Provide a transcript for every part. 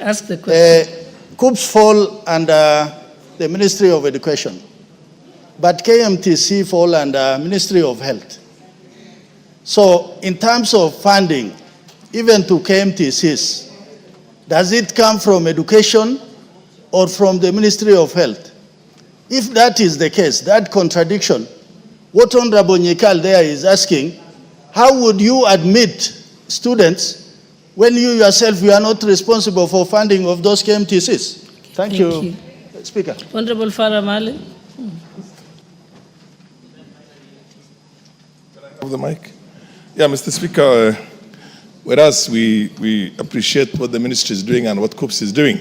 Ask the question. COOPs fall under the Ministry of Education, but KMTC fall under Ministry of Health. So in terms of funding, even to KMTCs, does it come from education or from the Ministry of Health? If that is the case, that contradiction, what Honorable Nyikal there is asking, how would you admit students when you yourself, you are not responsible for funding of those KMTCs? Thank you. Speaker. Honorable Faar Maalim. Have the mic. Yeah, Mr. Speaker, whereas we appreciate what the ministry is doing and what COOPs is doing,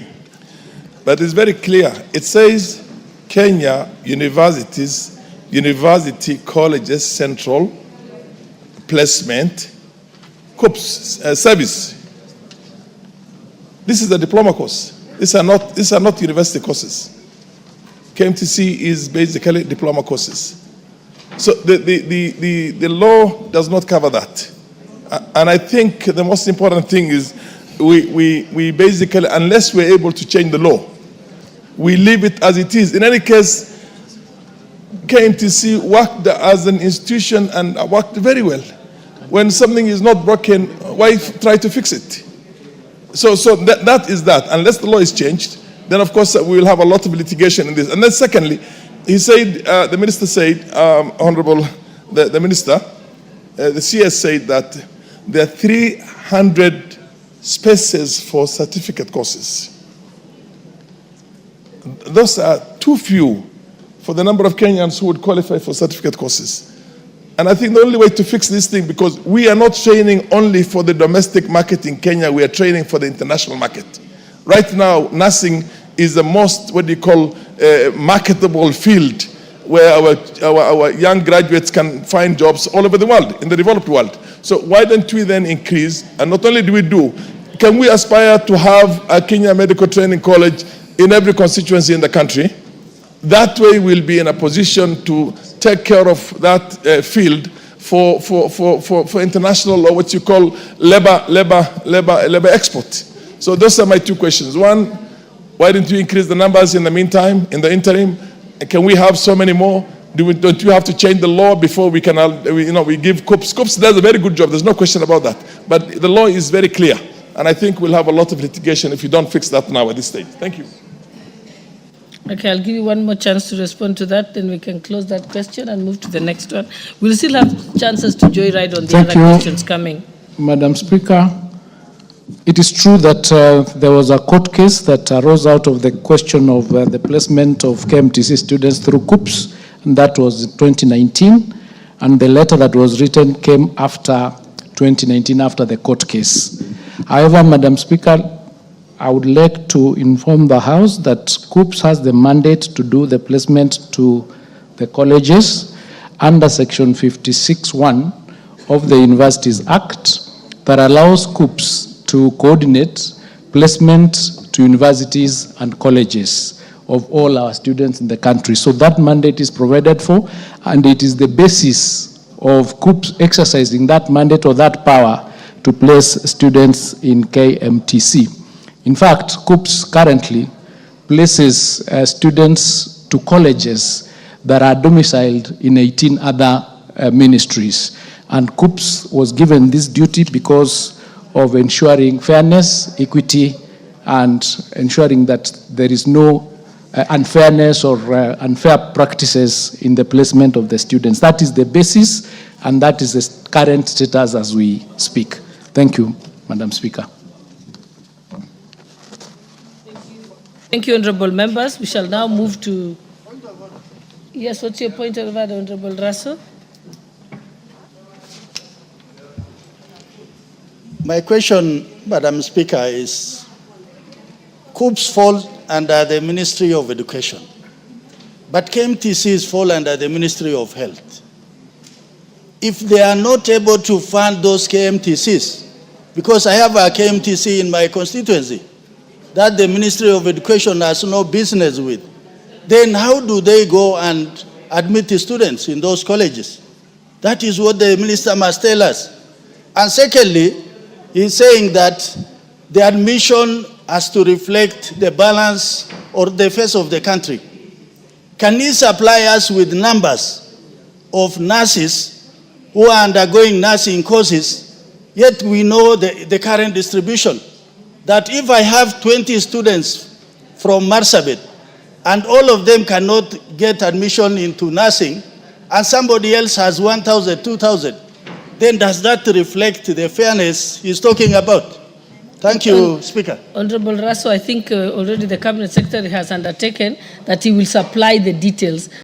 but it's very clear. It says Kenya universities, university colleges, central placement, COOPs service. This is a diploma course. These are not university courses. KMTC is basically diploma courses. So the law does not cover that. And I think the most important thing is we basically, unless we're able to change the law, we leave it as it is. In any case, KMTC worked as an institution and worked very well. When something is not broken, why try to fix it? So that is that. Unless the law is changed, then of course we will have a lot of litigation in this. And then secondly, he said, the minister said, Honorable, the minister, the CS said that there are 300 spaces for certificate courses. Those are too few for the number of Kenyans who would qualify for certificate courses. And I think the only way to fix this thing, because we are not training only for the domestic market in Kenya, we are training for the international market. Right now, nursing is the most, marketable field where our young graduates can find jobs all over the world, in the developed world. So why don't we then increase, and not only do we do, can we aspire to have a Kenya Medical Training College in every constituency in the country? That way we'll be in a position to take care of that field for international, or what you call labor export. So those are my two questions. One, why didn't you increase the numbers in the meantime, in the interim? Can we have so many more? Don't you have to change the law before we can, we give COOPs? COOPs does a very good job, there's no question about that. But the law is very clear. And I think we'll have a lot of litigation if you don't fix that now at this stage. Thank you. Okay, I'll give you one more chance to respond to that, then we can close that question and move to the next one. We'll still have chances to joyride on the other questions coming. Madam Speaker, it is true that there was a court case that arose out of the question of the placement of KMTC students through COOPs, and that was in 2019, and the letter that was written came after 2019, after the court case. However, Madam Speaker, I would like to inform the House that COOPs has the mandate to do the placement to the colleges under Section 56(1) of the Universities Act that allows COOPs to coordinate placement to universities and colleges of all our students in the country. So that mandate is provided for, and it is the basis of COOPs exercising that mandate or that power to place students in KMTC. In fact, COOPs currently places students to colleges that are domiciled in 18 other ministries. And COOPs was given this duty because of ensuring fairness, equity, and ensuring that there is no unfairness or unfair practices in the placement of the students. That is the basis, and that is the current status as we speak. Thank you, Madam Speaker. Thank you, honorable members. We shall now move to... Yes, what's your point of order, Honorable Russell? My question, Madam Speaker, is COOPs fall under the Ministry of Education, but KMTCs fall under the Ministry of Health. If they are not able to fund those KMTCs, because I have a KMTC in my constituency that the Ministry of Education has no business with, then how do they go and admit the students in those colleges? That is what the minister must tell us. And secondly, he's saying that the admission as to reflect the balance or the face of the country? Can he supply us with numbers of nurses who are undergoing nursing courses, yet we know the current distribution? That if I have 20 students from Marsabit and all of them cannot get admission into nursing, and somebody else has 1,000, 2,000, then does that reflect the fairness he's talking about? Thank you, Speaker. Honorable Raso, I think already the Cabinet Secretary has undertaken that he will supply the details